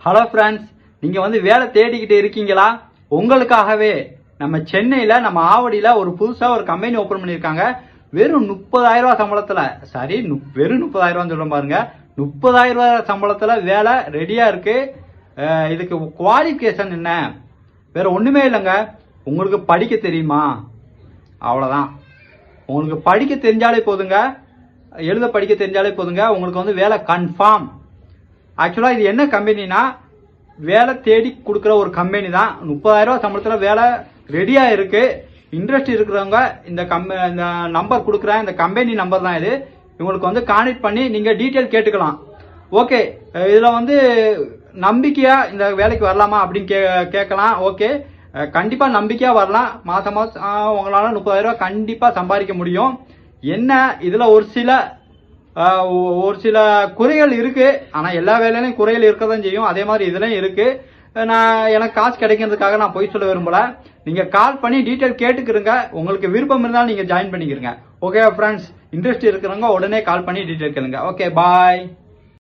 Hello friends, நீங்க வேலை தேடிக்கிட்டு இருக்கீங்களா? உங்களுக்காகவே நம்ம சென்னையில நம்ம ஆவடியில ஒரு புதுசா ஒரு கம்பெனி ஓபன் பண்ணிருக்காங்க. வெறும் 30,000 ரூபாய் சம்பளத்துல, சாரி வெறும் 30,000 ரூபாய் சொல்றேன் பாருங்க, 30,000 ரூபாய் சம்பளத்துல வேலை ரெடியா இருக்கு. இதுக்கு குவாலிஃபிகேஷன் என்ன? வேற ஒண்ணுமே இல்லைங்க. உங்களுக்கு படிக்க தெரியுமா? அவ்வளவுதான். உங்களுக்கு படிக்க தெரிஞ்சாலே போதுங்க, எழுத படிக்க தெரிஞ்சாலே போதுங்க, உங்களுக்கு வேலை கன்ஃபார்ம். ஆக்சுவலா இது என்ன கம்பெனினா, வேலை தேடி கொடுக்குற ஒரு கம்பெனி தான். 30,000 ரூபாய் சம்பளத்துல வேலை ரெடியா இருக்கு. இன்ட்ரெஸ்ட் இருக்கிறவங்க இந்த நம்பர் கொடுக்குறேன், இந்த கம்பெனி நம்பர் தான் இது. இவங்களுக்கு கான்டாக்ட் பண்ணி நீங்க டீட்டெயில் கேட்டுக்கலாம். ஓகே, இதுல நம்பிக்கையா இந்த வேலைக்கு வரலாமா அப்படின்னு கேட்கலாம். ஓகே, கண்டிப்பா நம்பிக்கையா வரலாம். மாசம் உங்களால 30,000 ரூபாய் கண்டிப்பா சம்பாதிக்க முடியும். என்ன, இதுல ஒரு சில குறைகள் இருக்கு. ஆனா எல்லா வேலையிலும் குறைகள் இருக்கதான் செய்யும். அதே மாதிரி இதுலயும் இருக்கு. எனக்கு காசு கிடைக்கிறதுக்காக நான் போய் சொல்ல விரும்பல. நீங்க கால் பண்ணி டீட்டெயில் கேட்டுக்கிறங்க. உங்களுக்கு விருப்பம் இருந்தாலும் நீங்க ஜாயின் பண்ணிக்கிறங்க. ஓகே ஃப்ரெண்ட்ஸ், இன்ட்ரெஸ்ட் இருக்கிறவங்க உடனே கால் பண்ணி டீட்டெயில் கேளுங்க. ஓகே, பாய்.